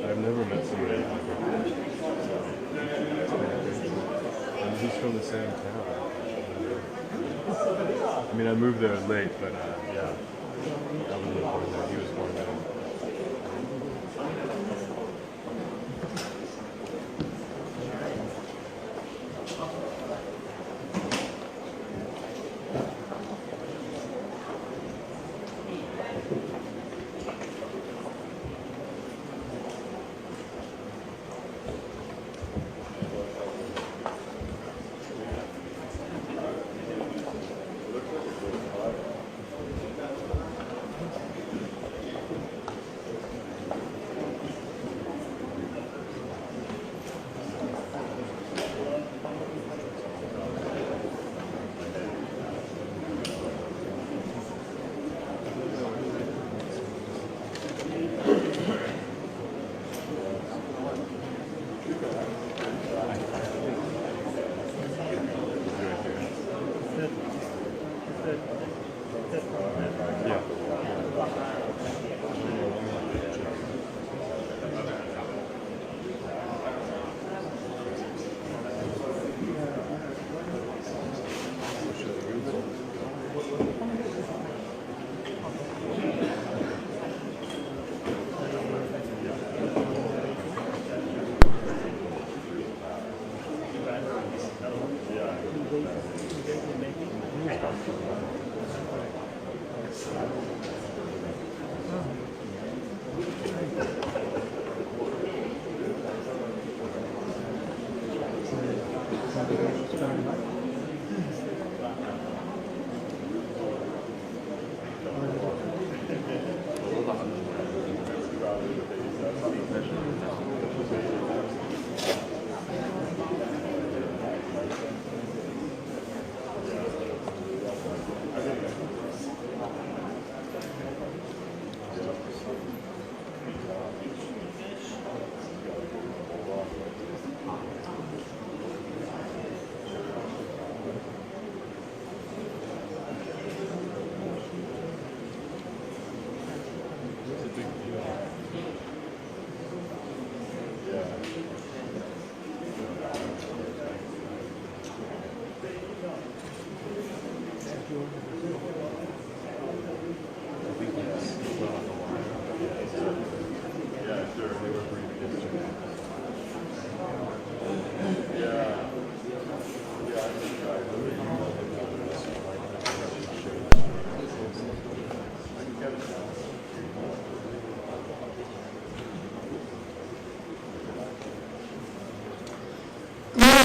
I've never met somebody like her. And he's from the same town. I mean, I moved there late, but yeah, I was born there. He was born there.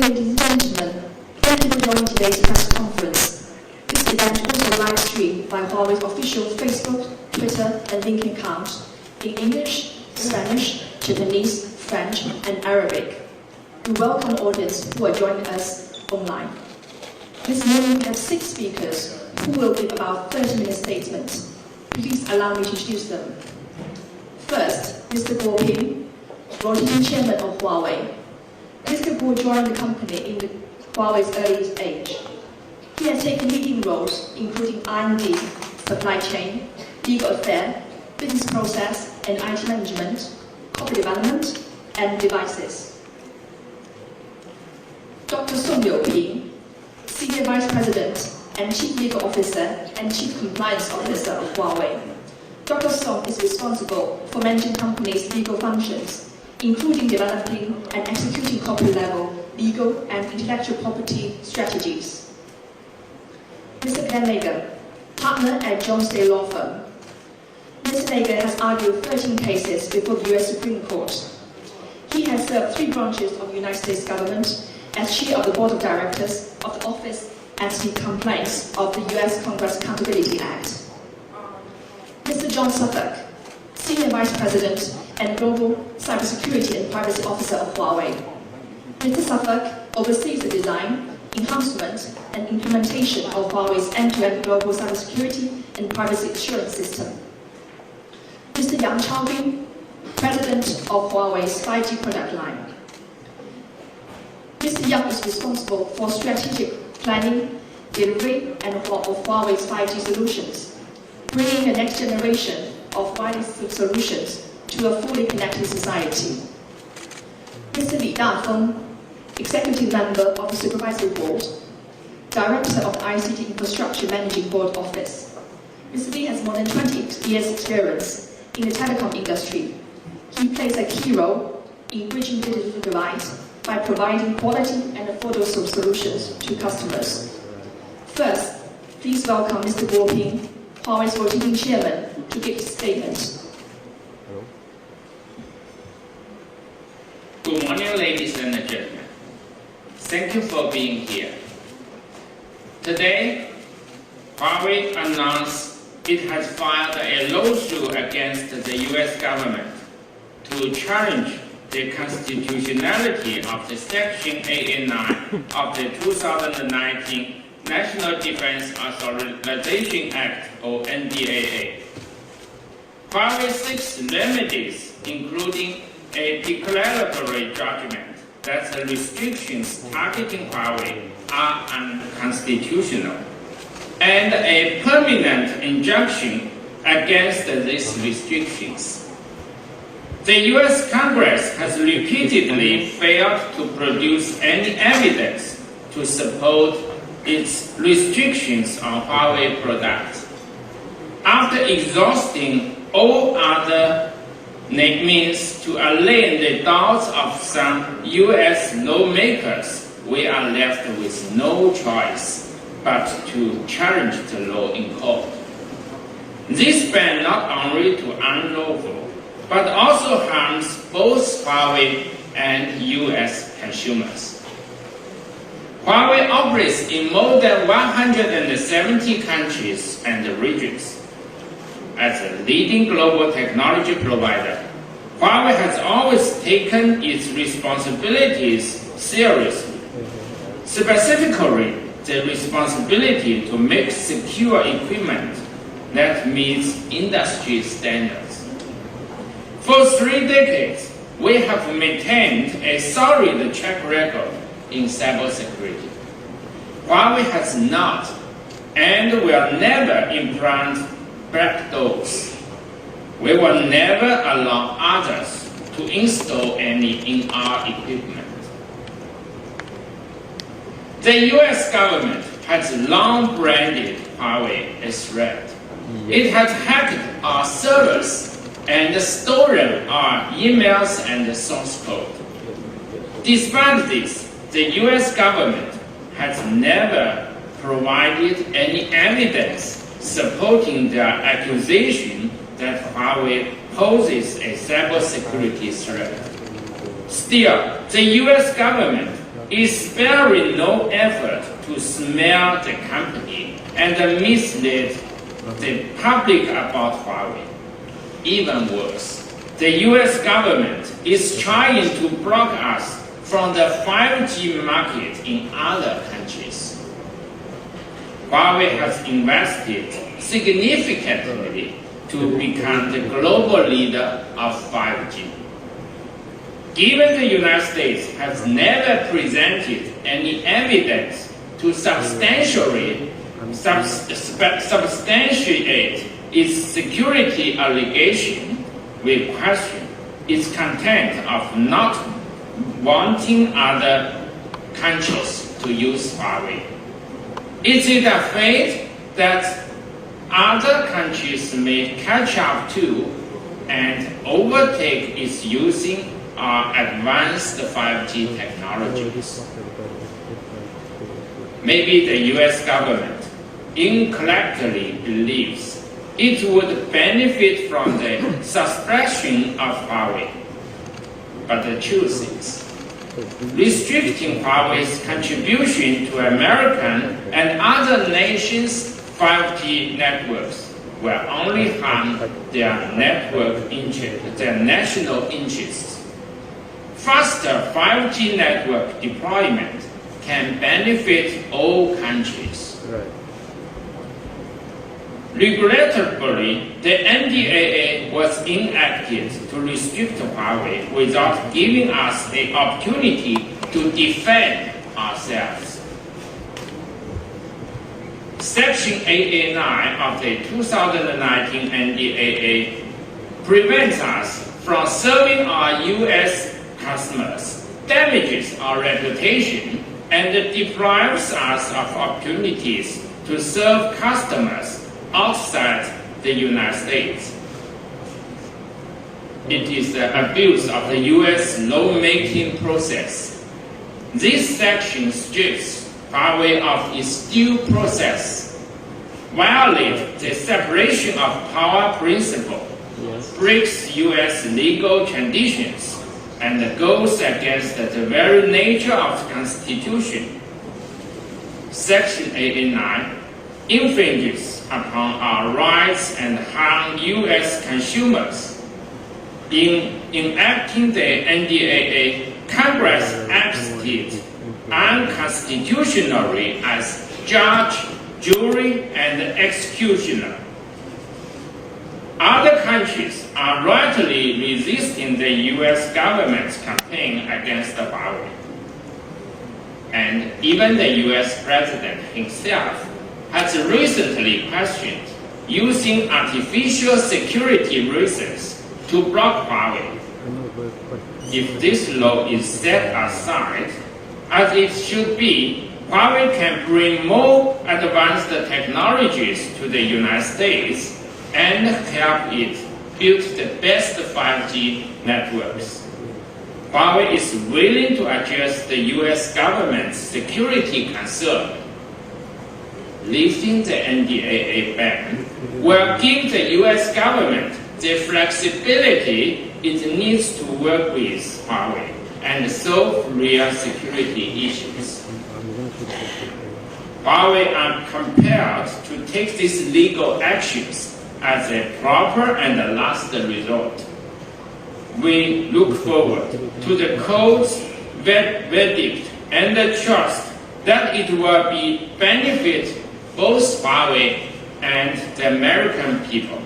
Ladies and gentlemen, thank you for joining today's press conference. This event is also live streamed by Huawei's official Facebook, Twitter, and LinkedIn accounts in English, Spanish, Japanese, French, and Arabic. We welcome audience who are joining us online. This morning we have 6 speakers who will give about 30-minute statements. Please allow me to introduce them. First, Mr. Guo Ping, rotating chairman of Huawei. Mr. Guo joined the company in Huawei's early age. He has taken leading roles including R&D, supply chain, legal affairs, business process and IT management, corporate development, and devices. Dr. Song Liuping, Senior Vice President and Chief Legal Officer and Chief Compliance Officer of Huawei. Dr. Song is responsible for managing company's legal functions, including developing and executing corporate-level legal and intellectual property strategies. Mr. Ken Lager, partner at Jones Day Law Firm. Mr. Lager has argued 13 cases before the U.S. Supreme Court. He has served 3 branches of the United States government as chair of the board of directors of the Office Anti-Complaints of the U.S. Congress Accountability Act. Mr. John Suffolk, Senior Vice President and Global Cybersecurity and Privacy Officer of Huawei. Mr. Suffolk oversees the design, enhancement, and implementation of Huawei's end-to-end global cybersecurity and privacy assurance system. Mr. Yang Chaobin, President of Huawei's 5G product line. Mr. Yang is responsible for strategic planning, delivery, and of Huawei's 5G solutions, bringing the next generation of wireless solutions to a fully connected society. Mr. Li Dafeng, Executive Member of the Supervisory Board, Director of the ICT Infrastructure Managing Board Office. Mr. Li has more than 20 years' experience in the telecom industry. He plays a key role in bridging digital divides by providing quality and affordable solutions to customers. First, please welcome Mr. Guo Ping, Huawei's rotating chairman, to give his statement. Good morning, ladies and gentlemen. Thank you for being here. Today, Huawei announced it has filed a lawsuit against the U.S. government to challenge the constitutionality of the Section 8 and 9 of the 2019 National Defense Authorization Act, or NDAA. Huawei seeks remedies, including a declaratory judgment that the restrictions targeting Huawei are unconstitutional, and a permanent injunction against these restrictions. The U.S. Congress has repeatedly failed to produce any evidence to support its restrictions on Huawei products. After exhausting all other means to allay the doubts of some U.S. lawmakers, we are left with no choice but to challenge the law in court. This ban not only to unlawful, but also harms both Huawei and U.S. consumers. Huawei operates in more than 170 countries and regions. As a leading global technology provider, Huawei has always taken its responsibilities seriously, specifically the responsibility to make secure equipment that meets industry standards. For 3 decades, we have maintained a solid track record in cybersecurity. Huawei has not and will never implant backdoors. We will never allow others to install any in our equipment. The U.S. government has long branded Huawei a threat. It has hacked our servers and stolen our emails and source code. Despite this, the U.S. government has never provided any evidence supporting their accusation that Huawei poses a cybersecurity threat. Still, the U.S. government is sparing no effort to smear the company and mislead the public about Huawei. Even worse, the US government is trying to block us from the 5G market in other countries. Huawei has invested significantly to become the global leader of 5G. Given the United States has never presented any evidence to substantiate its security allegation, we question its content of not wanting other countries to use Huawei. Is it a fate that other countries may catch up to and overtake its using our advanced 5G technologies? Maybe the US government incorrectly believes it would benefit from the suppression of Huawei. But the truth is, restricting Huawei's contribution to American and other nations' 5G networks will only harm their their national interests. Faster 5G network deployment can benefit all countries. Right. Regrettably, the NDAA was enacted to restrict Huawei without giving us the opportunity to defend ourselves. Section 8A9 of the 2019 NDAA prevents us from serving our US customers, damages our reputation, and deprives us of opportunities to serve customers outside the United States. It is the abuse of the US lawmaking process. This section strips Huawei of its due process, violates the separation of power principle, breaks US legal traditions, and goes against the very nature of the Constitution. Section 8A9 infringes upon our rights and harm US consumers. In enacting the NDAA, Congress acted unconstitutionally as judge, jury, and executioner. Other countries are rightly resisting the US government's campaign against Huawei. And even the US president himself has recently questioned using artificial security reasons to block Huawei. If this law is set aside, as it should be, Huawei can bring more advanced technologies to the United States and help it build the best 5G networks. Huawei is willing to address the US government's security concern. Lifting the NDAA ban will give the US government the flexibility it needs to work with Huawei and solve real security issues. Huawei are compelled to take these legal actions as a proper and a last resort. We look forward to the court's verdict and trust that it will benefit both Huawei and the American people.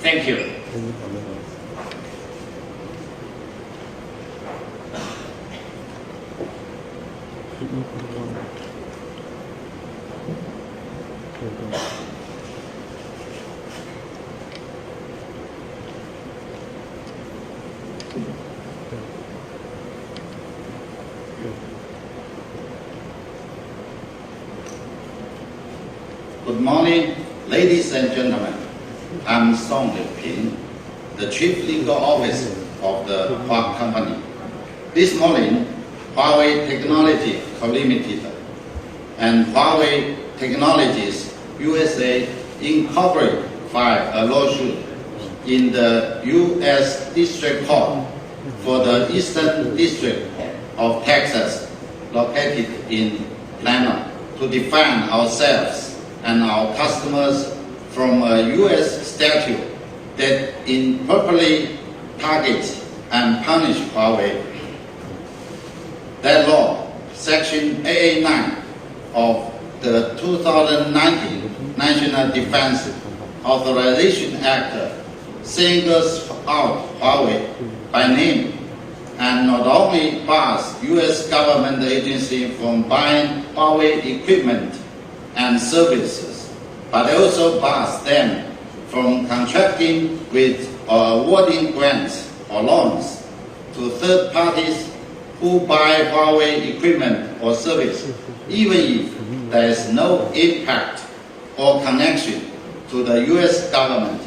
Thank you. Good morning, ladies and gentlemen. I'm Song Liuping, the Chief Legal Officer of the Huawei Company. This morning, Huawei Technology Co. Limited and Huawei Technologies USA Incorporated filed a lawsuit in the U.S. District Court for the Eastern District of Texas, located in Plano, to defend ourselves and our customers from a U.S. statute that improperly targets and punishes Huawei. That law, Section AA9 of the 2019 National Defense Authorization Act, singles out Huawei by name and not only bars U.S. government agencies from buying Huawei equipment and services, but also bars them from contracting with or awarding grants or loans to third parties who buy Huawei equipment or service, even if there is no impact or connection to the U.S. government.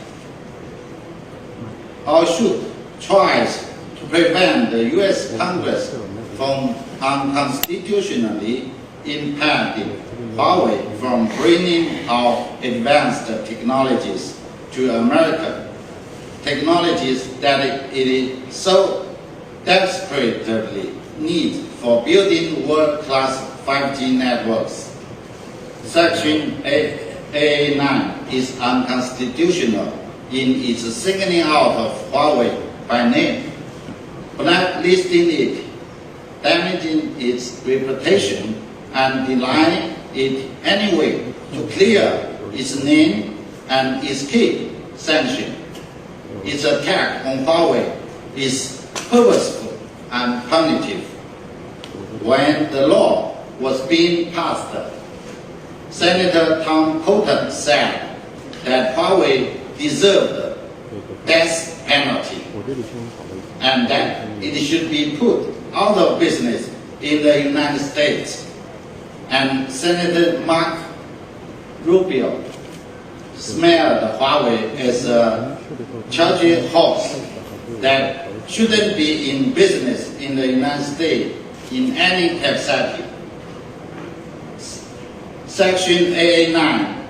Our suit tries to prevent the U.S. Congress from unconstitutionally impeding Huawei from bringing our advanced technologies to America, technologies that it so desperately needs for building world-class 5G networks. Section AA9 is unconstitutional in its singling out of Huawei by name, blacklisting it, damaging its reputation, and denying it any way to clear its name and escape sanction. Its attack on Huawei is purposeful and punitive. When the law was being passed, Senator Tom Cotton said that Huawei deserved death penalty and that it should be put out of business in the United States. And Senator Mark Rubio smelled Huawei as a charging horse that shouldn't be in business in the United States in any capacity. Section AA9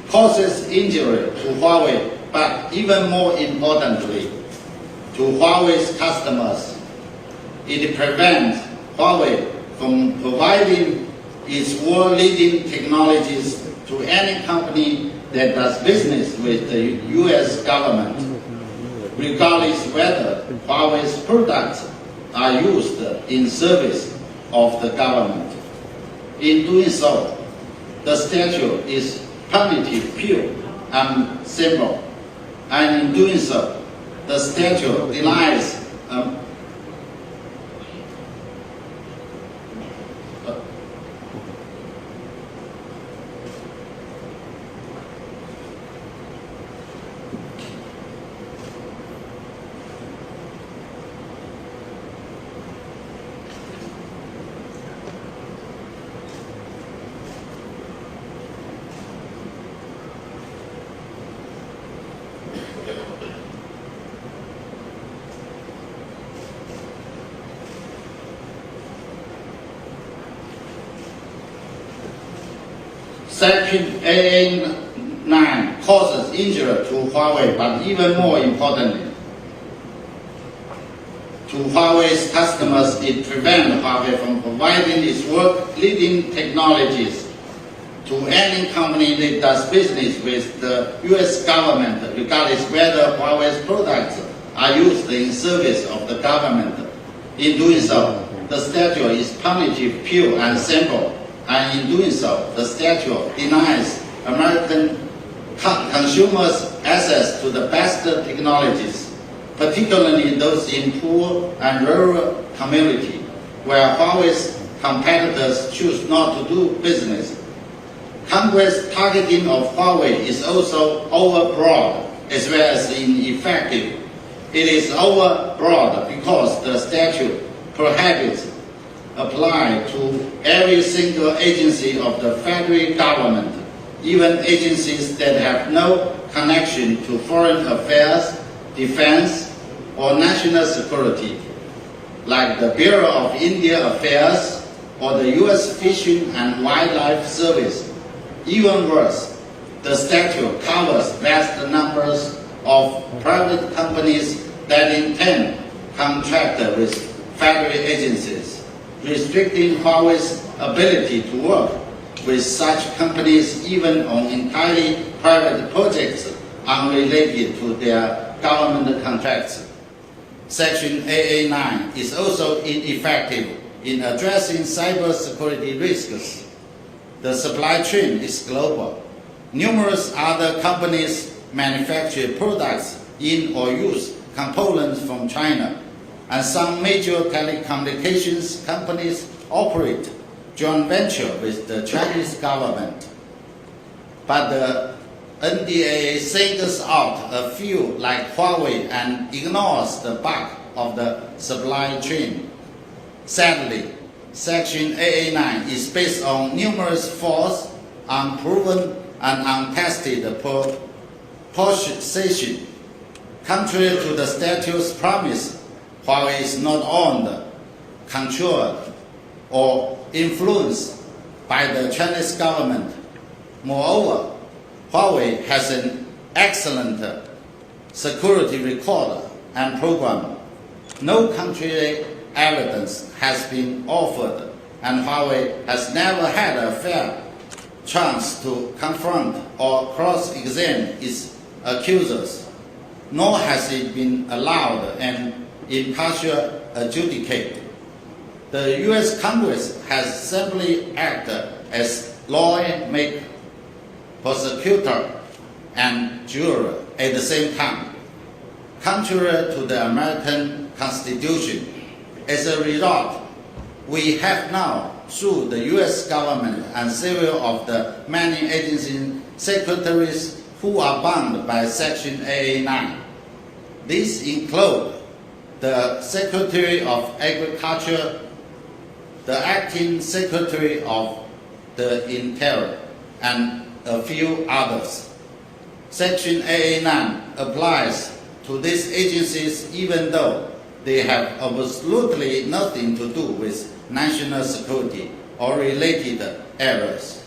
causes injury to Huawei, but even more importantly, to Huawei's customers. It prevents Huawei from providing its world-leading technologies to any company that does business with the U.S. government, regardless whether Huawei's products are used in service of the government. In doing so, the statute is punitive, pure, and simple. And in doing so, the statute denies Section AA9 causes injury to Huawei, but even more importantly, to Huawei's customers, it prevents Huawei from providing its world-leading technologies to any company that does business with the U.S. government, regardless whether Huawei's products are used in service of the government. In doing so, the statute is punitive, pure, and simple. And in doing so, the statute denies American consumers access to the best technologies, particularly those in poor and rural communities, where Huawei's competitors choose not to do business. Congress' targeting of Huawei is also overbroad as well as ineffective. It is overbroad because the statute prohibits apply to every single agency of the federal government, even agencies that have no connection to foreign affairs, defense, or national security, like the Bureau of Indian Affairs or the U.S. Fish and Wildlife Service. Even worse, the statute covers vast numbers of private companies that intend contract with federal agencies. restricting Huawei's ability to work with such companies even on entirely private projects unrelated to their government contracts. Section AA9 is also ineffective in addressing cybersecurity risks. The supply chain is global. Numerous other companies manufacture products in or use components from China, and some major telecommunications companies operate joint venture with the Chinese government. But the NDAA singles out a few like Huawei and ignores the bulk of the supply chain. Sadly, Section AA9 is based on numerous false, unproven, and untested propositions. Contrary to the statute's promise, Huawei is not owned, controlled, or influenced by the Chinese government. Moreover, Huawei has an excellent security record and program. No contrary evidence has been offered, and Huawei has never had a fair chance to confront or cross-examine its accusers, nor has it been allowed an impartial adjudicate. The U.S. Congress has simply acted as lawmaker, prosecutor, and juror at the same time, contrary to the American Constitution. As a result, we have now sued the U.S. government and several of the many agency secretaries who are bound by Section AA9. These include the Secretary of Agriculture, the Acting Secretary of the Interior, and a few others. Section AA9 applies to these agencies even though they have absolutely nothing to do with national security or related areas.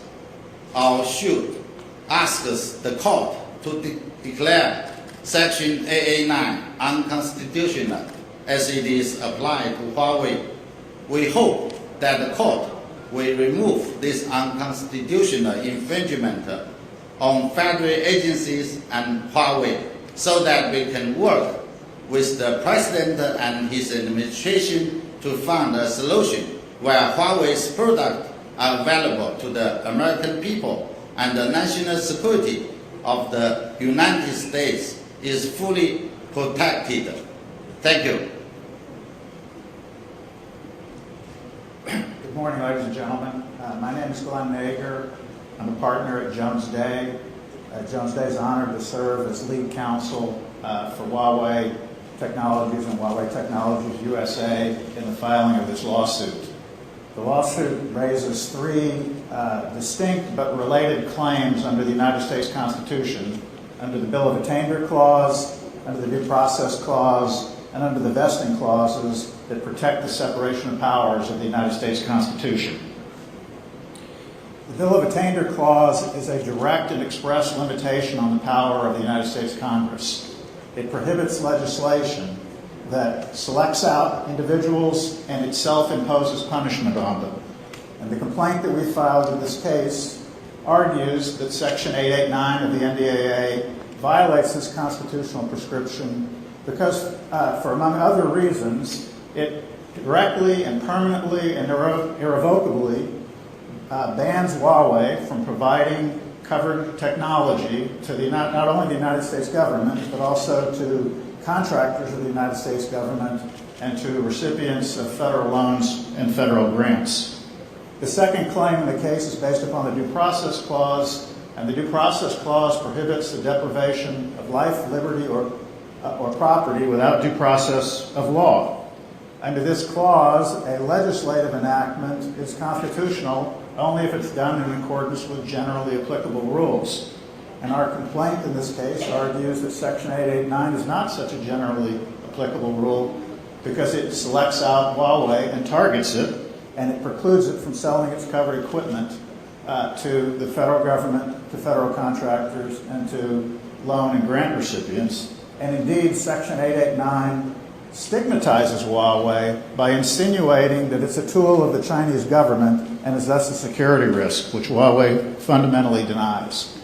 Or should ask the court to declare Section AA9 unconstitutional as it is applied to Huawei. We hope that the court will remove this unconstitutional infringement on federal agencies and Huawei so that we can work with the President and his administration to find a solution where Huawei's products are available to the American people and the national security of the United States is fully protected. Thank you. Good morning, ladies and gentlemen. My name is Glenn Nager. I'm a partner at Jones Day. Jones Day is honored to serve as lead counsel for Huawei Technologies and Huawei Technologies USA in the filing of this lawsuit. The lawsuit raises three distinct but related claims under the United States Constitution, under the Bill of Attainder Clause, under the Due Process Clause, and under the vesting clauses that protect the separation of powers of the United States Constitution. The Bill of Attainder Clause is a direct and express limitation on the power of the United States Congress. It prohibits legislation that selects out individuals and itself imposes punishment on them. And the complaint that we filed in this case argues that Section 889 of the NDAA violates this constitutional prescription because, for among other reasons, it directly and permanently and irrevocably bans Huawei from providing covered technology to not only the United States government, but also to contractors of the United States government and to recipients of federal loans and federal grants. The second claim in the case is based upon the Due Process Clause, and the Due Process Clause prohibits the deprivation of life, liberty, or property without due process of law. Under this clause, a legislative enactment is constitutional only if it's done in accordance with generally applicable rules. And our complaint in this case argues that Section 889 is not such a generally applicable rule because it selects out Huawei and targets it, and it precludes it from selling its covered equipment to the federal government, to federal contractors, and to loan and grant recipients. And indeed, Section 889 stigmatizes Huawei by insinuating that it's a tool of the Chinese government and is thus a security risk, which Huawei fundamentally denies.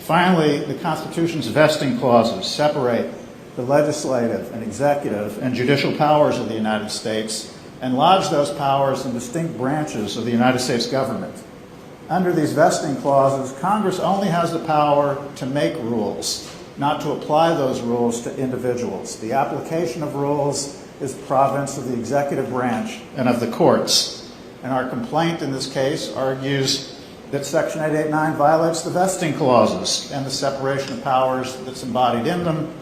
Finally, the Constitution's vesting clauses separate the legislative and executive and judicial powers of the United States and lodge those powers in distinct branches of the United States government. Under these vesting clauses, Congress only has the power to make rules, not to apply those rules to individuals. The application of rules is the province of the executive branch and of the courts. And our complaint in this case argues that Section 889 violates the vesting clauses and the separation of powers that's embodied in them,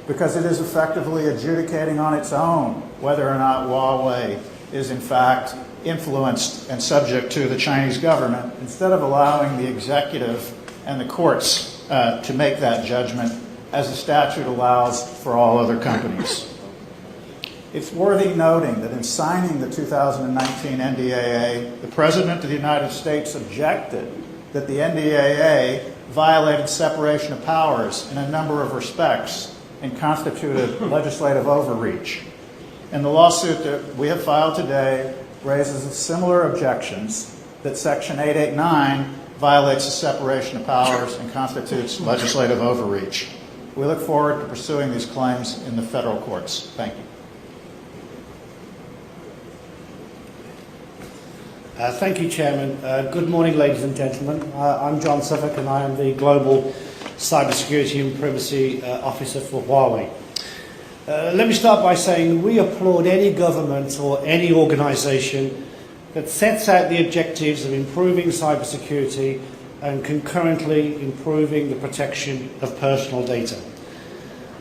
because it is effectively adjudicating on its own whether or not Huawei is in fact influenced and subject to the Chinese government, instead of allowing the executive and the courts to make that judgment, as the statute allows for all other companies. It's worthy noting that in signing the 2019 NDAA, the President of the United States objected that the NDAA violated separation of powers in a number of respects and constituted legislative overreach. And the lawsuit that we have filed today raises similar objections, that Section 889 violates the separation of powers and constitutes legislative overreach. We look forward to pursuing these claims in the federal courts. Thank you. Thank you, Chairman. Good morning, ladies and gentlemen. I'm John Suffolk, and I am the Global Cybersecurity and Privacy Officer for Huawei. Let me start by saying we applaud any government or any organisation that sets out the objectives of improving cybersecurity and concurrently improving the protection of personal data.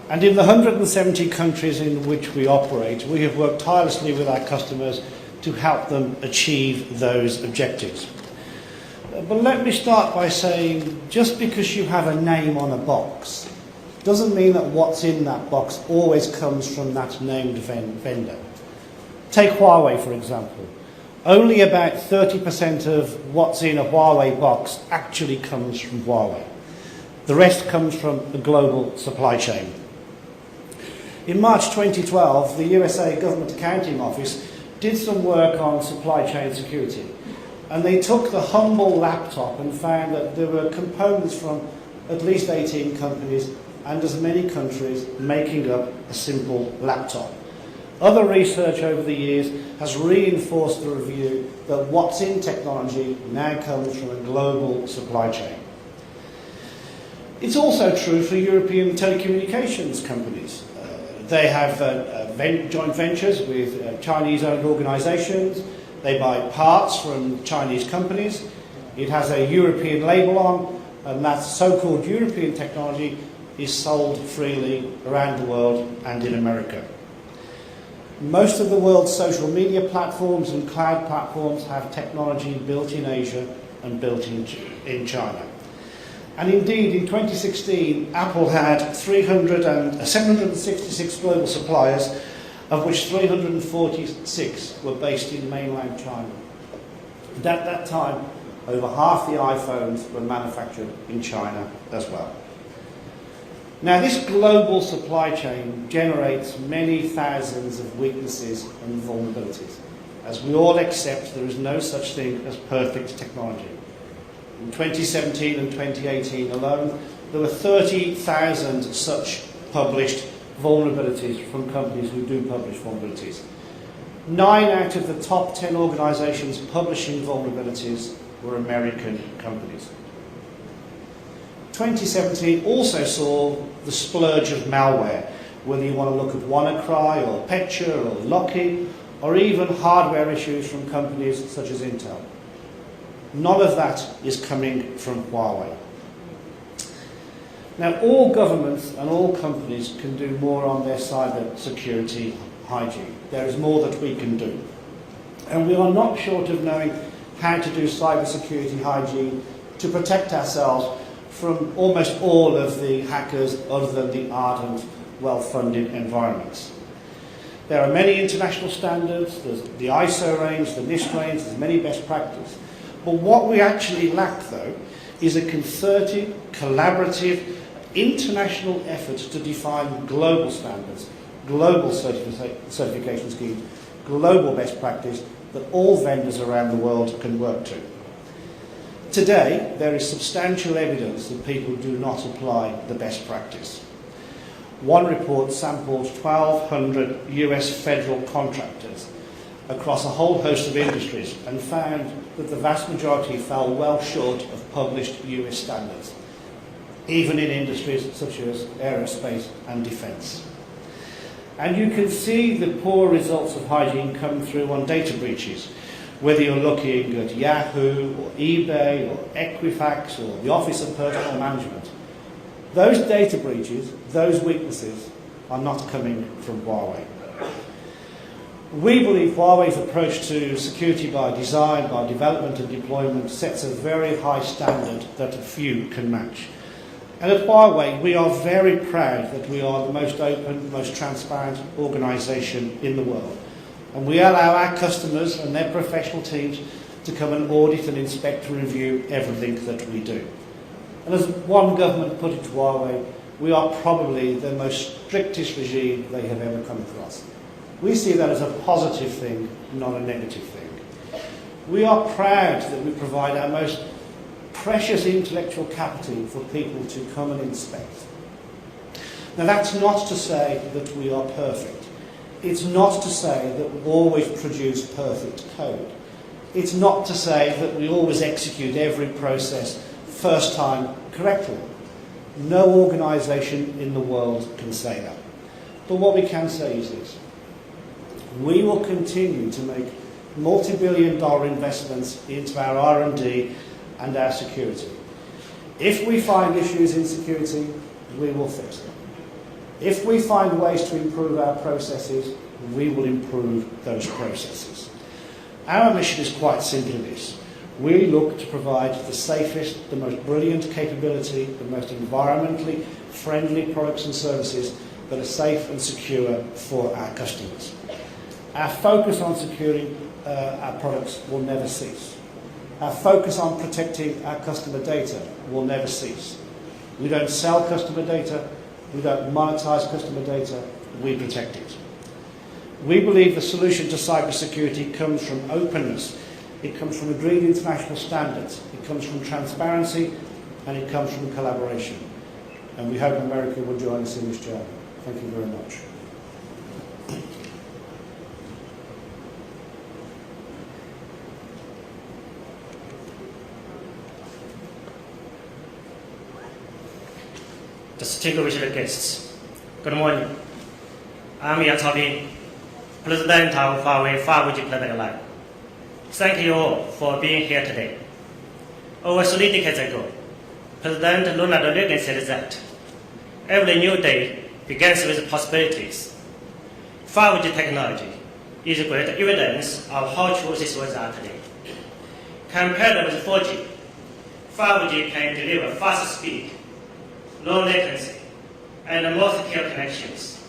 And in the 170 countries in which we operate, we have worked tirelessly with our customers to help them achieve those objectives. But let me start by saying, just because you have a name on a box doesn't mean that what's in that box always comes from that named vendor. Take Huawei, for example. Only about 30% of what's in a Huawei box actually comes from Huawei. The rest comes from a global supply chain. In March 2012, the USA Government Accounting Office did some work on supply chain security, and they took the humble laptop and found that there were components from at least 18 companies and as many countries making up a simple laptop. Other research over the years has reinforced the review that what's in technology now comes from a global supply chain. It's also true for European telecommunications companies. They have joint ventures with Chinese-owned organisations. They buy parts from Chinese companies. It has a European label on, and that so-called European technology is sold freely around the world and in America. Most of the world's social media platforms and cloud platforms have technology built in Asia and built in China. And indeed, in 2016, Apple had 766 global suppliers, of which 346 were based in mainland China. And at that time, over half the iPhones were manufactured in China as well. Now, this global supply chain generates many thousands of weaknesses and vulnerabilities. As we all accept, there is no such thing as perfect technology. In 2017 and 2018 alone, there were 30,000 such published vulnerabilities from companies who do publish vulnerabilities. 9 out of the top 10 organisations publishing vulnerabilities were American companies. 2017 also saw the splurge of malware, whether you want to look at WannaCry or Petya or Locky, or even hardware issues from companies such as Intel. None of that is coming from Huawei. Now, all governments and all companies can do more on their cyber security hygiene. There is more that we can do. And we are not short of knowing how to do cyber security hygiene to protect ourselves from almost all of the hackers other than the ardent, well-funded environments. There are many international standards, there's the ISO range, the NIST range, there's many best practices. But what we actually lack, though, is a concerted, collaborative, international effort to define global standards global certification scheme, global best practice that all vendors around the world can work to. Today, there is substantial evidence that people do not apply the best practice. One report sampled 1,200 US federal contractors across a whole host of industries and found that the vast majority fell well short of published US standards, even in industries such as aerospace and defence. And you can see the poor results of hygiene come through on data breaches, whether you're looking at Yahoo or eBay or Equifax or the Office of Personnel Management. Those data breaches, those weaknesses, are not coming from Huawei. We believe Huawei's approach to security by design, by development and deployment sets a very high standard that few can match. And at Huawei, we are very proud that we are the most open, most transparent organisation in the world. And we allow our customers and their professional teams to come and audit and inspect and review everything that we do. And as one government put it to Huawei, we are probably the most strictest regime they have ever come across. We see that as a positive thing, not a negative thing. We are proud that we provide our most precious intellectual capital for people to come and inspect. Now, that's not to say that we are perfect. It's not to say that we always produce perfect code. It's not to say that we always execute every process first time correctly. No organisation in the world can say that. But what we can say is this. We will continue to make multi-billion-dollar investments into our R&D and our security. If we find issues in security, we will fix them. If we find ways to improve our processes, we will improve those processes. Our mission is quite simply this. We look to provide the safest, the most brilliant capability, the most environmentally friendly products and services that are safe and secure for our customers. Our focus on securing our products will never cease. Our focus on protecting our customer data will never cease. We don't sell customer data, we don't monetize customer data, we protect it. We believe the solution to cybersecurity comes from openness, it comes from agreed international standards, it comes from transparency, and it comes from collaboration. And we hope America will join us in this journey. Thank you very much. Distinguished guests, good morning. I'm Yang Chaobin, President of Huawei 5G Product Line. Thank you all for being here today. Over 3 decades ago, President Ronald Reagan said that every new day begins with possibilities. 5G technology is great evidence of how true these words are today. Compared with 4G, 5G can deliver fast speed, low latency, and more secure connections.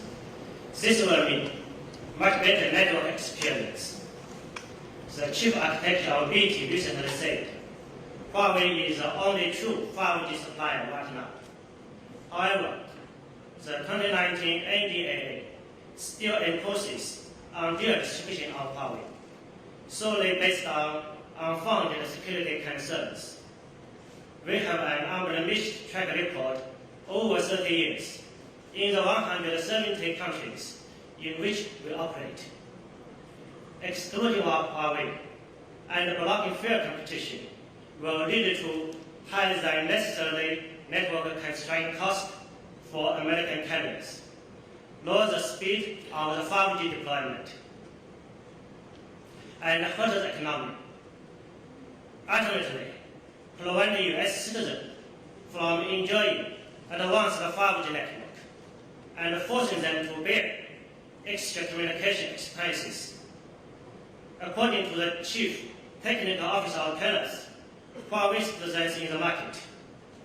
This will mean much better network experience. The chief architect of BT recently said, Huawei is the only true 5G supplier right now. However, the 2019 NDAA still imposes undue restriction of Huawei, solely based on unfounded security concerns. We have an unblemished track record over 30 years in the 170 countries in which we operate. Excluding Huawei and blocking fair competition will lead to higher than necessary network constraint costs for American carriers, lower the speed of the 5G deployment, and hurt the economy. Ultimately, prevent US citizens from enjoying advanced 5G network and forcing them to bear extra communication expenses. According to the Chief Technical Officer of TELUS, Huawei's presence in the market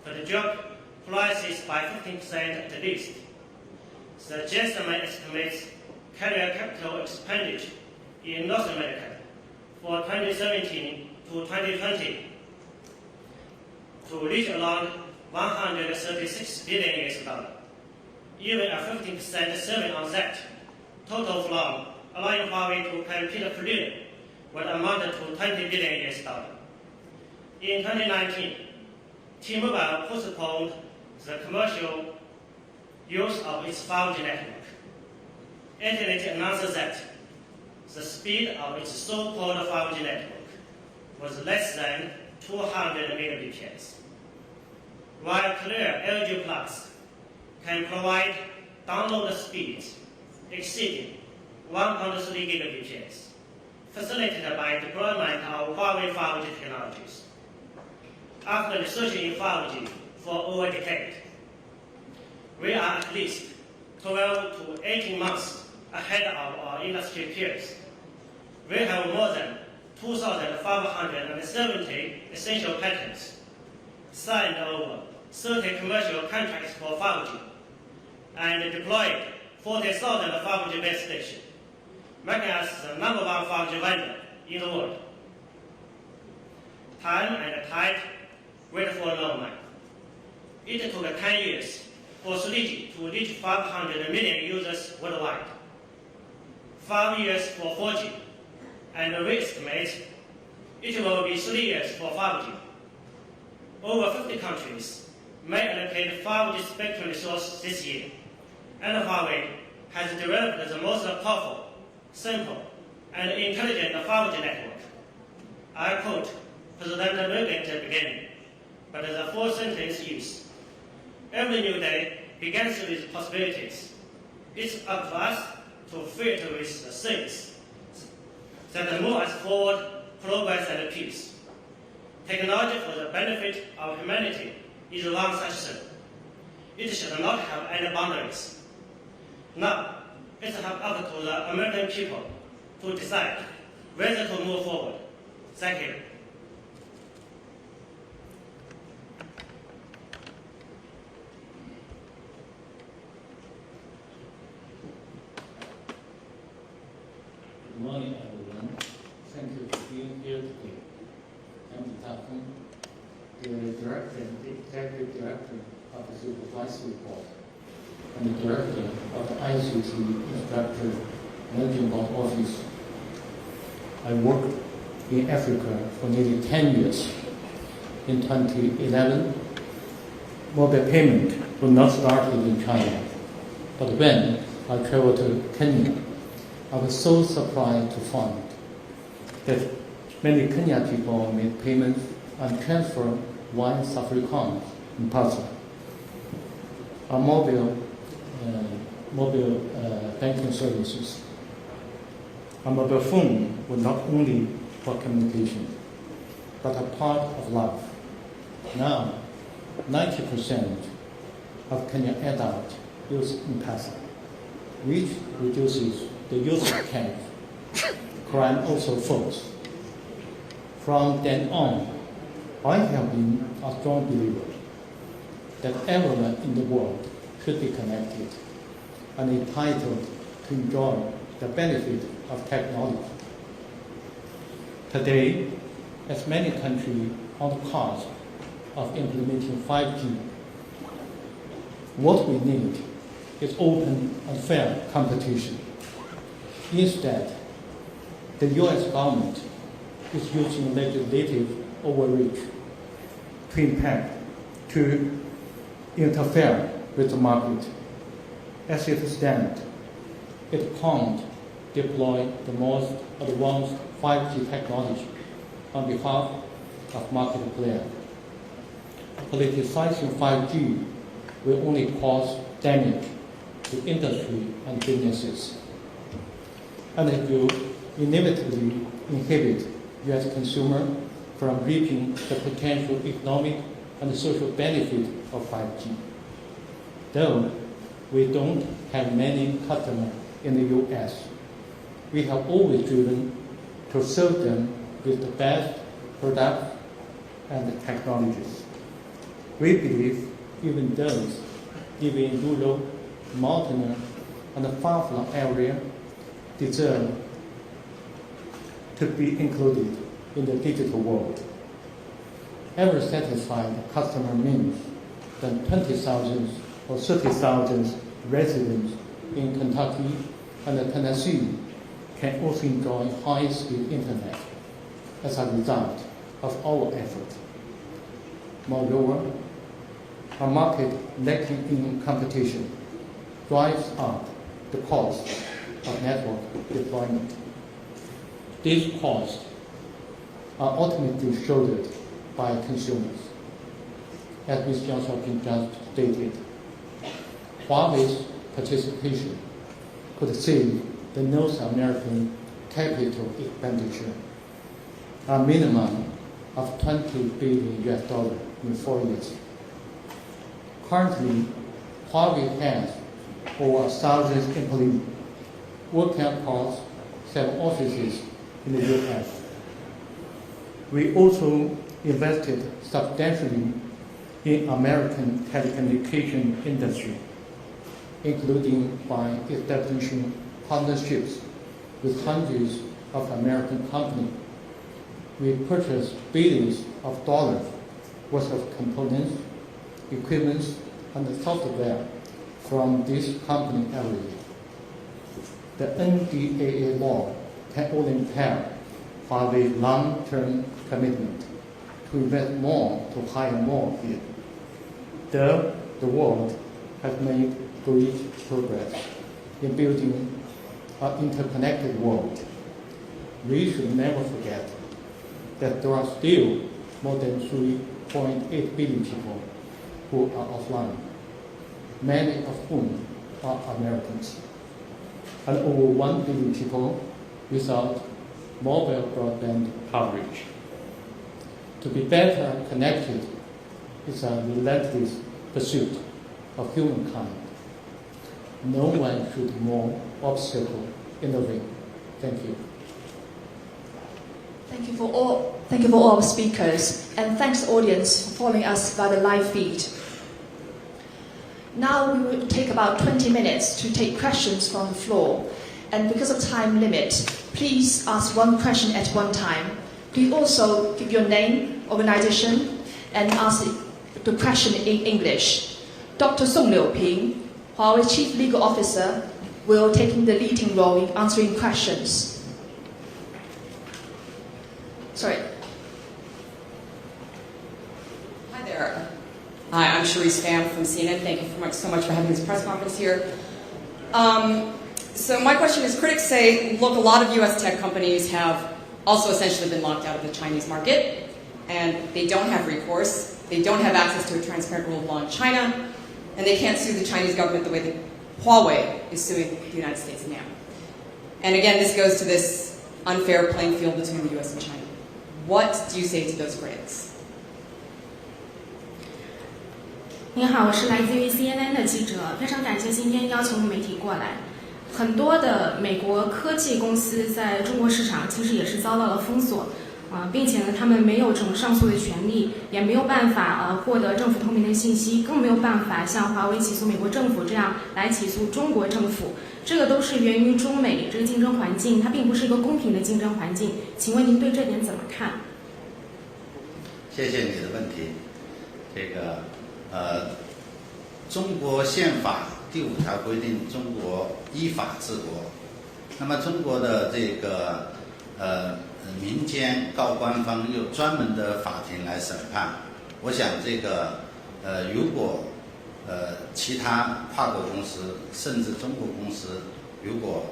could drop prices by 15% at least. The gentleman estimates carrier capital expenditure in North America for 2017 to 2020 to reach around $136 billion. Even a 15% saving on that total from allowing Huawei to compete freely would amount to $20 billion. In 2019, T-Mobile postponed the commercial use of its 5G network. It announced that the speed of its so-called 5G network was less than 200 megabps, while clear LG Plus can provide download speeds exceeding 1.3 gigabps, facilitated by deployment of Huawei 5G technologies. After researching in 5G for over a decade, we are at least 12 to 18 months ahead of our industry peers. We have more than 2,570 essential patents, signed over 30 commercial contracts for 5G, and deployed 40,000 5G base stations, making us the number one 5G vendor in the world. Time and tide wait for no man. It took 10 years for 3G to reach 500 million users worldwide, 5 years for 4G, and we estimate it will be 3 years for 5G. Over 50 countries may allocate 5G spectrum resource this year, and Huawei has developed the most powerful, simple, and intelligent 5G network. I quote President Reagan at the beginning, but the full sentence is, every new day begins with possibilities. It's up to us to fill it with the things that move us forward, progress, and peace. Technology for the benefit of humanity is one such thing. It should not have any boundaries. Now, it's up to the American people to decide whether to move forward. Thank you. Good morning, everyone. Thank you for being here today. I'm the Executive Director of the Supervisory Board and the Director of the ICT Infrastructure Management Board Office. I worked in Africa for nearly 10 years. In 2011, mobile payment was not started in China, but when I traveled to Kenya, I was so surprised to find that many Kenyan people made payments and transfer via Safaricom in person. Our mobile banking services. Our mobile phone was not only for communication, but a part of life. Now, 90% of Kenyan adults use M-Pesa, which reduces the use of cash. Crime also falls. From then on, I have been a strong believer that everyone in the world should be connected and entitled to enjoy the benefit of technology. Today, as many countries on the cusp of implementing 5G, what we need is open and fair competition. Instead, the U.S. government is using legislative overreach to interfere with the market. As it stands, it can't deploy the most advanced 5G technology on behalf of market players. Politicizing 5G will only cause damage to industry and businesses, and it will inevitably inhibit U.S. consumers from reaping the potential economic and social benefit of 5G. Though we don't have many customers in the U.S., we have always driven to serve them with the best products and technologies. We believe even those living in rural, mountainous, and far-flung areas deserve to be included in the digital world. Every satisfied customer means that 20,000 or 30,000 residents in Kentucky, and Tennessee can also enjoy high-speed internet as a result of our effort. Moreover, a market lacking in competition drives up the cost of network deployment. These costs are ultimately shouldered by consumers. As Ms. Jiang Xiaoping just stated, Huawei's participation could save the North American capital expenditure a minimum of $20 billion in 4 years. Currently, Huawei has over 1,000 employees working across 7 offices in the U.S. We also invested substantially in American telecommunications industry, including by establishing partnerships with hundreds of American companies. We purchased billions of dollars worth of components, equipment, and software from this company every year. The NDAA law can only tell Huawei's long-term commitment to invest more to hire more here. Though the world has made great progress in building an interconnected world, we should never forget that there are still more than 3.8 billion people who are offline, many of whom are Americans, and over 1 billion people without mobile broadband coverage. To be better connected is a relentless pursuit of humankind. No one should more obstacle in the way. Thank you. Thank you for all our speakers, and thanks audience for following us by the live feed. Now we will take about 20 minutes to take questions from the floor, and because of time limit, please ask one question at one time. Please also give your name, organization, and ask the question in English. Dr. Song Liuping, Huawei Chief Legal Officer, will take the leading role in answering questions. Sorry. Hi there. Hi, I'm Sharice Pham from CNN. Thank you so much for having this press conference here. So my question is, critics say, look, a lot of U.S. tech companies have also essentially been locked out of the Chinese market, and they don't have recourse. They don't have access to a transparent rule of law in China, and they can't sue the Chinese government the way that Huawei is suing the United States now. And again, this goes to this unfair playing field between the U.S. and China. What do you say to those critics? 您好，我是来自于 CNN 的记者，非常感谢今天邀请媒体过来。很多的美国科技公司在中国市场其实也是遭到了封锁，并且呢，他们没有这种上诉的权利，也没有办法获得政府透明的信息，更没有办法像华为起诉美国政府这样来起诉中国政府。这个都是源于中美这个竞争环境，它并不是一个公平的竞争环境。请问您对这点怎么看？谢谢你的问题。中国宪法第5条规定，中国依法治国。那么中国的民间告官方有专门的法庭来审判。我想如果其他跨国公司甚至中国公司如果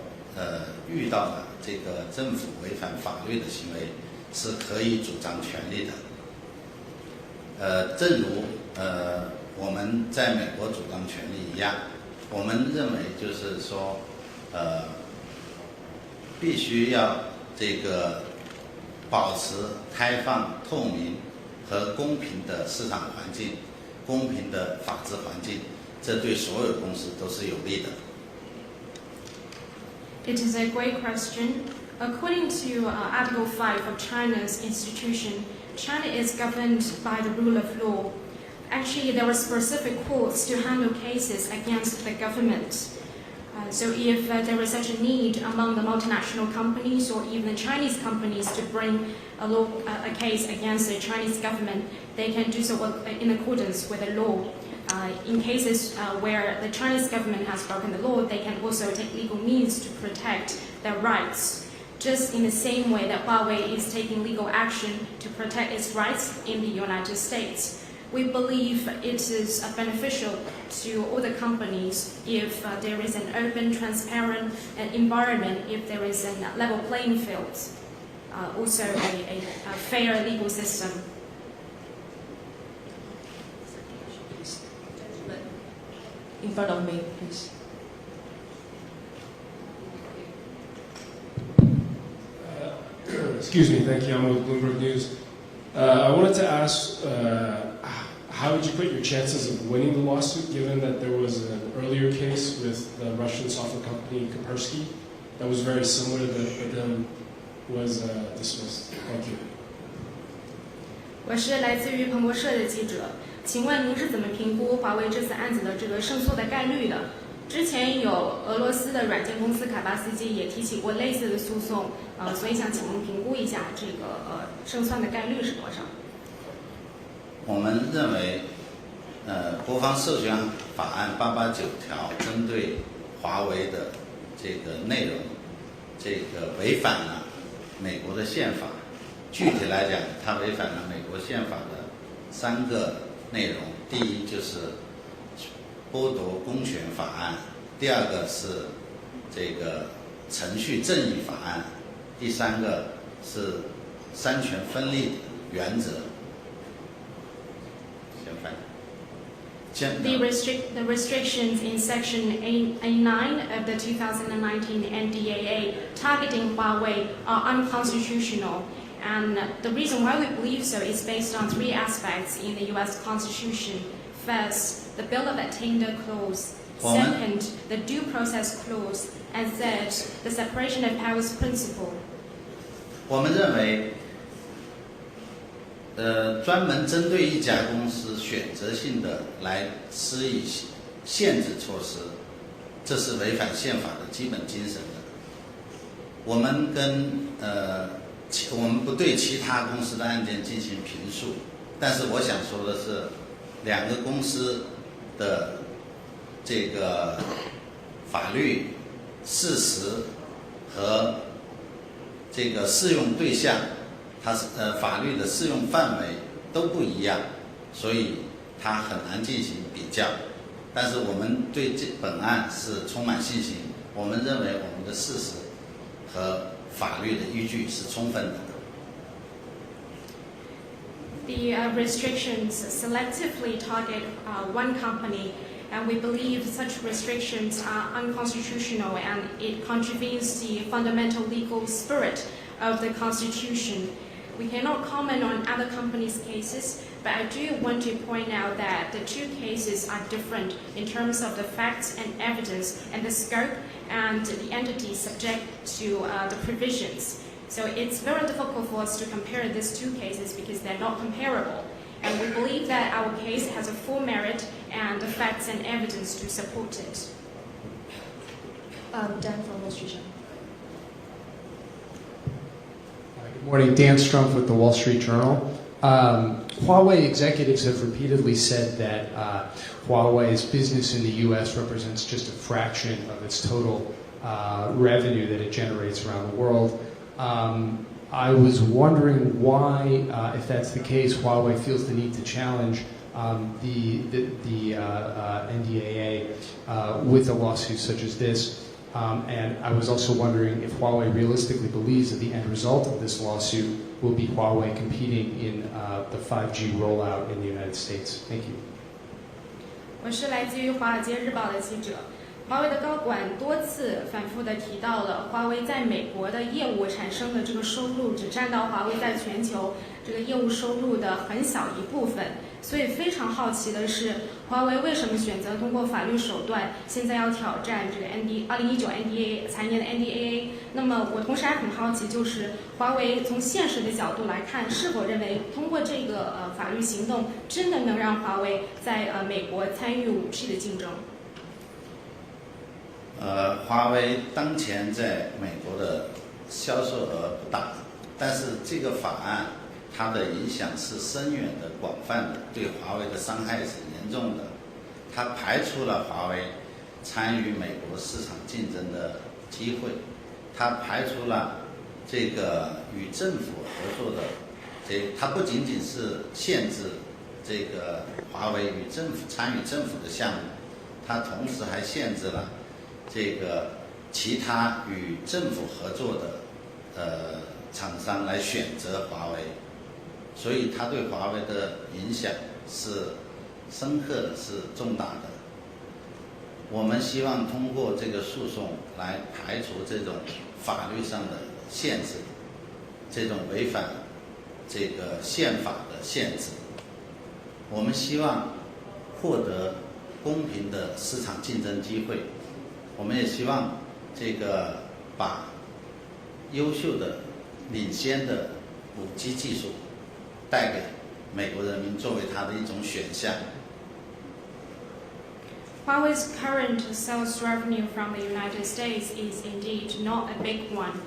遇到了政府违反法律的行为，是可以主张权利的。正如我们在美国主张权利一样，我们认为就是说必须要保持开放、透明和公平的市场环境，公平的法治环境，这对所有公司都是有利的。It is a great question. According to Article 5 of China's Constitution, China is governed by the rule of law. Actually, there are specific courts to handle cases against the government. So if there is such a need among the multinational companies or even the Chinese companies to bring a case against the Chinese government, they can do so in accordance with the law. In cases where the Chinese government has broken the law, they can also take legal means to protect their rights, just in the same way that Huawei is taking legal action to protect its rights in the United States. We believe it is beneficial to all the companies if there is an open, transparent environment, if there is a level playing field, also a fair legal system. In front of me, please. Excuse me, thank you. I'm with Bloomberg News. I wanted to ask, how would you put your chances of winning the lawsuit, given that there was an earlier case with the Russian software company Kaspersky that was very similar, but then was dismissed? Thank you. 我是来自于彭博社的记者，请问您是怎么评估华为这次案子的这个胜诉的概率的？之前有俄罗斯的软件公司卡巴斯基也提起过类似的诉讼，所以想请您评估一下这个胜算的概率是多少？我们认为，国防授权法案889条针对华为的这个内容，这个违反了美国的宪法。具体来讲，它违反了美国宪法的3个内容。第一就是剥夺公权法案，第二个是这个程序正义法案，第三个是三权分立原则。The restrictions in Section A9 of the 2019 NDAA targeting Huawei are unconstitutional. And the reason why we believe so is based on 3 aspects in the U.S. Constitution. First, the Bill of Attainder Clause. Second, the Due Process Clause. And third, the Separation of Powers Principle. 我们认为，专门针对一家公司选择性的来施以限制措施，这是违反宪法的基本精神的。我们不对其他公司的案件进行评述，但是我想说的是，2个公司的这个法律事实和这个适用对象，它是法律的适用范围都不一样，所以它很难进行比较。但是我们对本案是充满信心，我们认为我们的事实和法律的依据是充分的。The restrictions selectively target one company, and we believe such restrictions are unconstitutional and it contravenes the fundamental legal spirit of the Constitution. We cannot comment on other companies' cases, but I do want to point out that the 2 cases are different in terms of the facts and evidence and the scope and the entities subject to the provisions. So it's very difficult for us to compare these 2 cases because they're not comparable. And we believe that our case has a full merit and the facts and evidence to support it. Dan from Wall Street. Good morning, Dan Strumpf with the Wall Street Journal. Huawei executives have repeatedly said that Huawei's business in the U.S. represents just a fraction of its total revenue that it generates around the world. I was wondering why, if that's the case, Huawei feels the need to challenge the NDAA with a lawsuit such as this. And I was also wondering if Huawei realistically believes that the end result of this lawsuit will be Huawei competing in the 5G rollout in the United States. Thank you. 我是来自于《华尔街日报》的记者。华为的高管多次反复地提到了华为在美国的业务产生的这个收入只占到华为在全球这个业务收入的很小一部分，所以非常好奇的是，华为为什么选择通过法律手段，现在要挑战这个2019 NDAA 财年的 NDAA？ 那么我同时还很好奇，就是华为从现实的角度来看，是否认为通过这个法律行动，真的能让华为在美国参与5G 的竞争？华为当前在美国的销售额不大，但是这个法案它的影响是深远的、广泛的，对华为的伤害是严重的。它排除了华为参与美国市场竞争的机会，它排除了这个与政府合作的，它不仅仅是限制这个华为与政府参与政府的项目，它同时还限制了这个其他与政府合作的厂商来选择华为，所以它对华为的影响是深刻的，是重大的。我们希望通过这个诉讼来排除这种法律上的限制，这种违反这个宪法的限制。我们希望获得公平的市场竞争机会，我们也希望这个把优秀的、领先的5G 技术带给美国人民，作为它的一种选项。Huawei's current sales revenue from the United States is indeed not a big one,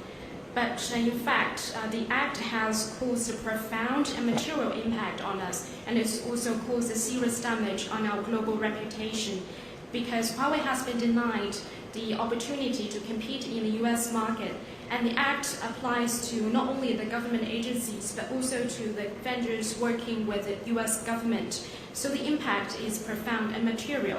but in fact, the act has caused a profound and material impact on us, and it's also caused a serious damage on our global reputation, because Huawei has been denied the opportunity to compete in the US market, and the act applies to not only the government agencies, but also to the vendors working with the US government. So the impact is profound and material.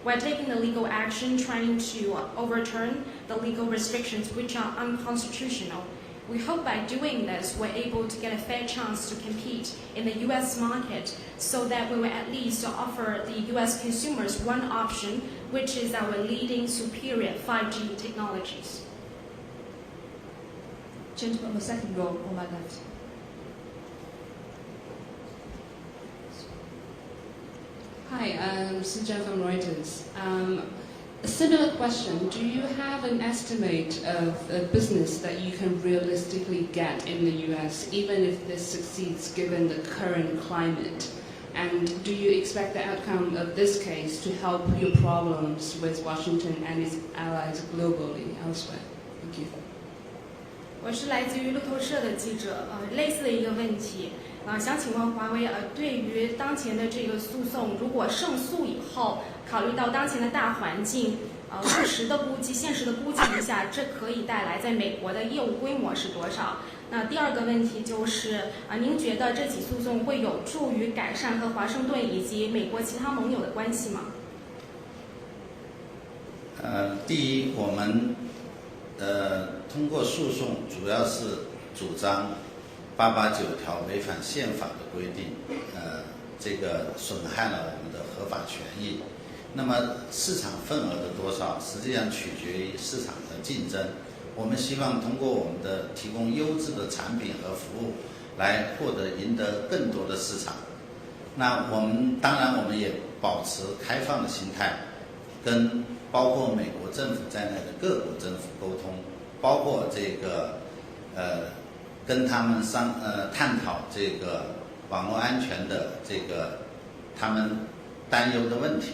We're taking the legal action trying to overturn the legal restrictions which are unconstitutional. We hope by doing this, we're able to get a fair chance to compete in the US market so that we will at least offer the US consumers one option, which is our leading superior 5G technologies. Gentleman on the second row on my left. Hi, I'm Sujan from Reuters. A similar question. Do you have an estimate of a business that you can realistically get in the US, even if this succeeds given the current climate? And do you expect the outcome of this case to help your problems with Washington and its allies globally elsewhere? Thank you. 我是来自于路透社的记者，类似的一个问题，想请问华为，对于当前的这个诉讼，如果胜诉以后，考虑到当前的大环境，务实的估计、现实的估计一下，这可以带来在美国的业务规模是多少？那第二个问题就是，您觉得这起诉讼会有助于改善和华盛顿以及美国其他盟友的关系吗？第一，我们通过诉讼主要是主张889条违反宪法的规定，这个损害了我们的合法权益。那么市场份额的多少，实际上取决于市场的竞争。我们希望通过我们的提供优质的产品和服务，来赢得更多的市场。那当然我们也保持开放的心态，跟包括美国政府在内的各国政府沟通，包括这个跟他们探讨这个网络安全的这个他们担忧的问题，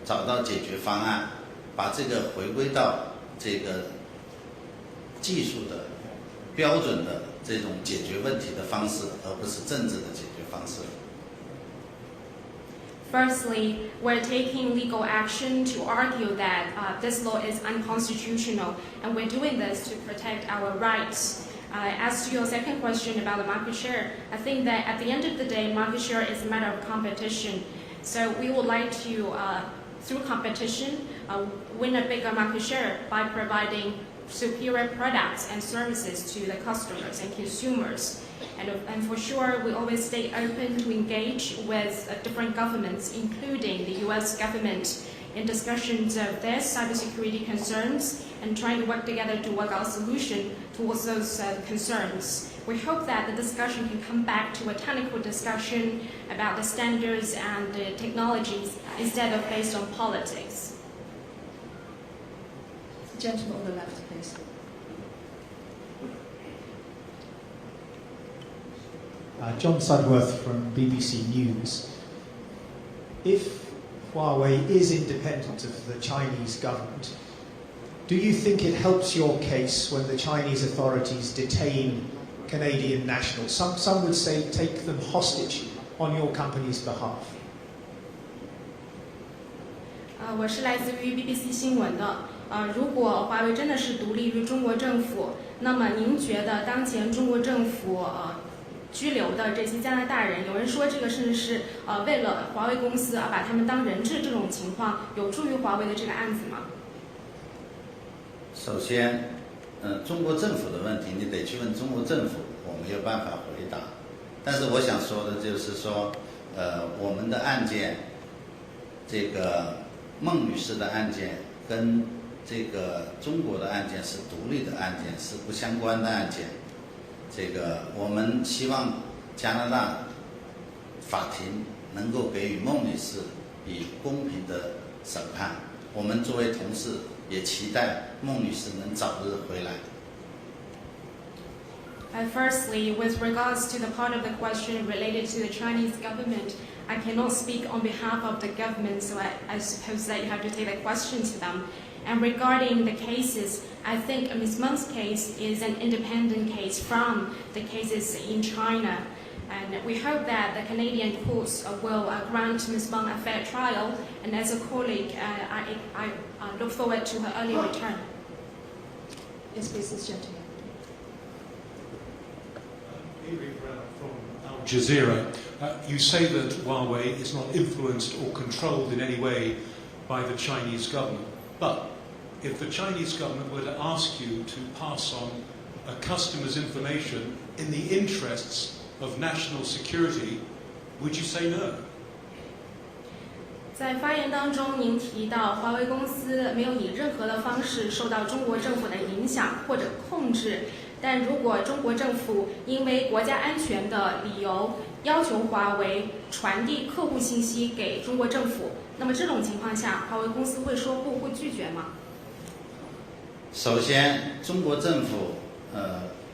找到解决方案，把这个回归到这个技术的标准的这种解决问题的方式，而不是政治的解决方式。Firstly, we're taking legal action to argue that this law is unconstitutional, and we're doing this to protect our rights. As to your second question about the market share, I think that at the end of the day, market share is a matter of competition. So we would like to, through competition, win a bigger market share by providing superior products and services to the customers and consumers. And for sure, we always stay open to engage with different governments, including the US government, in discussions of their cybersecurity concerns and trying to work together to work out a solution towards those concerns. We hope that the discussion can come back to a technical discussion about the standards and the technologies instead of based on politics. The gentleman on the left, please. John Sudworth from BBC News. If Huawei is independent of the Chinese government, do you think it helps your case when the Chinese authorities detain Canadian nationals? Some would say take them hostage on your company's behalf. 我是来自于 BBC 新闻的。如果华为真的是独立于中国政府，那么您觉得当前中国政府拘留的这些加拿大人，有人说这个甚至是为了华为公司而把他们当人质，这种情况有助于华为的这个案子吗？首先，中国政府的问题你得去问中国政府，我没有办法回答。但是我想说的就是说，我们的案件，这个孟女士的案件跟这个中国的案件是独立的案件，是不相关的案件。这个我们希望加拿大法庭能够给予孟女士以公平的审判。我们作为同事也期待孟女士能早日回来。Firstly, with regards to the part of the question related to the Chinese government, I cannot speak on behalf of the government, so I suppose that you have to take the question to them. And regarding the cases, I think Ms. Meng's case is an independent case from the cases in China. And we hope that the Canadian courts will grant Ms. Meng a fair trial. And as a colleague, I look forward to her early return. Yes, please, this gentleman. From Al Jazeera, you say that Huawei is not influenced or controlled in any way by the Chinese government. But if the Chinese government were to ask you to pass on a customer's information in the interests of national security, would you say no? 在发言当中，您提到华为公司没有以任何的方式受到中国政府的影响或者控制，但如果中国政府因为国家安全的理由要求华为传递客户信息给中国政府，那么这种情况下，华为公司会说不，会拒绝吗？首先，中国政府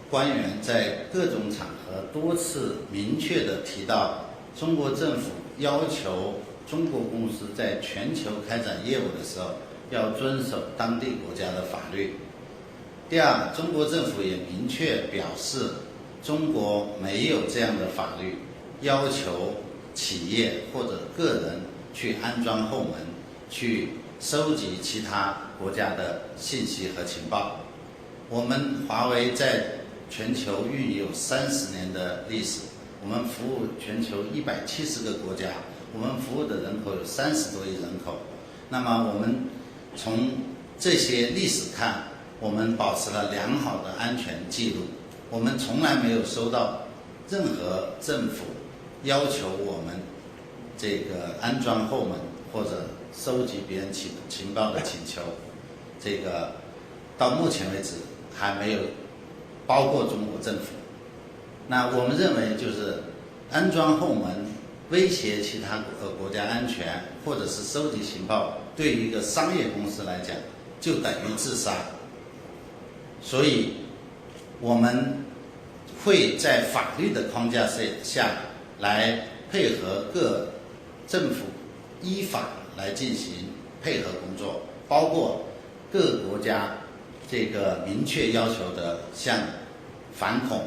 官员在各种场合多次明确地提到，中国政府要求中国公司在全球开展业务的时候要遵守当地国家的法律。第二，中国政府也明确表示，中国没有这样的法律要求企业或者个人去安装后门，去收集其他国家的信息和情报。我们华为在全球运营有30年的历史，我们服务全球170个国家，我们服务的人口有30多亿人口。那么我们从这些历史看，我们保持了良好的安全记录，我们从来没有收到任何政府要求我们这个安装后门或者收集别人情报的请求。这个到目前为止还没有包括中国政府。那我们认为就是安装后门威胁其他国家安全，或者是收集情报，对于一个商业公司来讲就等于自杀。所以我们会在法律的框架下来配合各政府依法来进行配合工作，包括各国家这个明确要求的，像反恐，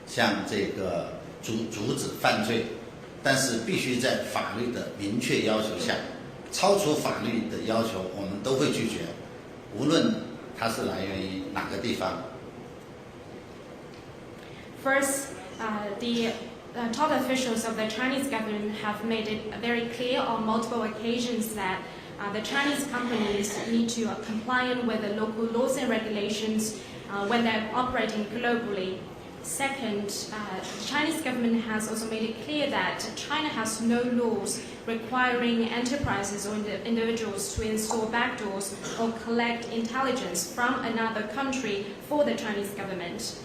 像这个阻止犯罪，但是必须在法律的明确要求下，超出法律的要求我们都会拒绝，无论它是来源于哪个地方。First, the top officials of the Chinese government have made it very clear on multiple occasions that the Chinese companies need to comply with the local laws and regulations when they're operating globally. Second, the Chinese government has also made it clear that China has no laws requiring enterprises or individuals to install backdoors or collect intelligence from another country for the Chinese government.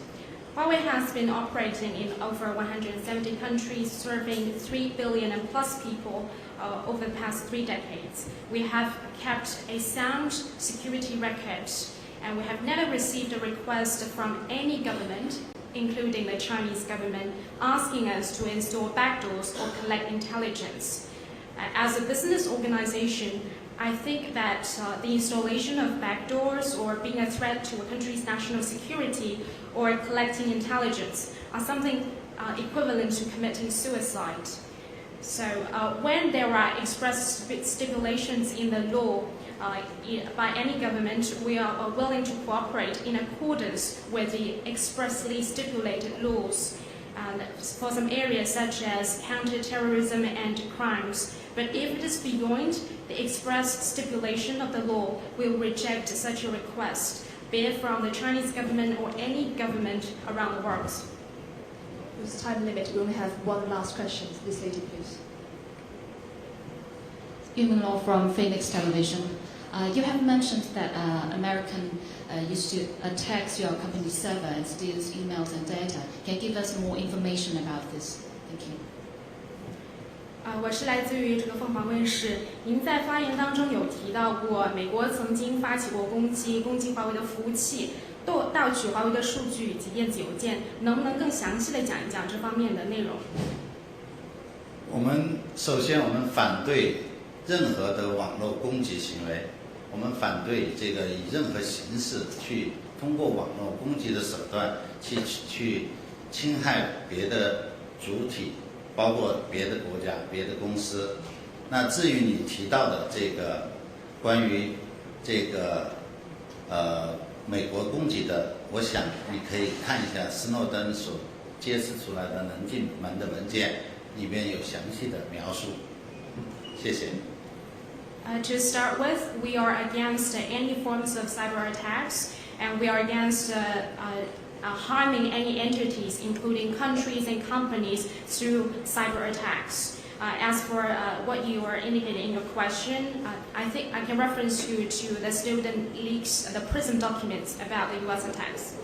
Huawei has been operating in over 170 countries, serving 3 billion and plus people over the past 3 decades. We have kept a sound security record, and we have never received a request from any government, including the Chinese government, asking us to install backdoors or collect intelligence. As a business organization, I think that the installation of backdoors or being a threat to a country's national security or collecting intelligence are something equivalent to committing suicide. So when there are express stipulations in the law by any government, we are willing to cooperate in accordance with the expressly stipulated laws and for some areas such as counter-terrorism and crimes. But if it is beyond the express stipulation of the law, we will reject such a request, be it from the Chinese government or any government around the world. With time limit, we only have one last question. This lady, please. Yumin Law from Phoenix Television. You have mentioned that American used to attack your company's server and steal emails and data. Can you give us more information about this? Thank you. 我是来自于这个凤凰卫视。您在发言当中有提到过，美国曾经发起过攻击华为的服务器，盗取华为的数据以及电子邮件。能不能更详细的讲一讲这方面的内容？首先我们反对任何的网络攻击行为，我们反对这个以任何形式去通过网络攻击的手段去侵害别的主体，包括别的国家、别的公司。那至于你提到的这个关于这个美国攻击的，我想你可以看一下斯诺登所揭示出来的能进门的文件，里面有详细的描述。谢谢。To start with, we are against any forms of cyber attacks, and we are against harming any entities, including countries and companies, through cyber attacks. As for what you are indicating in your question, I think I can reference you to the student leaks, the PRISM documents about the U.S. attacks.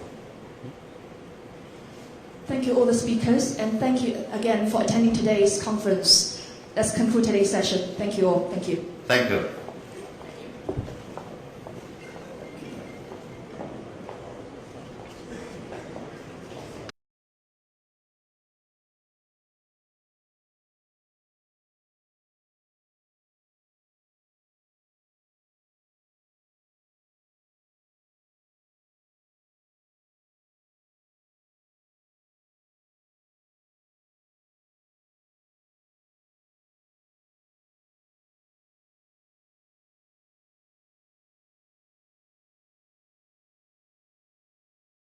Thank you all the speakers, and thank you again for attending today's conference. Let's conclude today's session. Thank you all. Thank you. Thank you.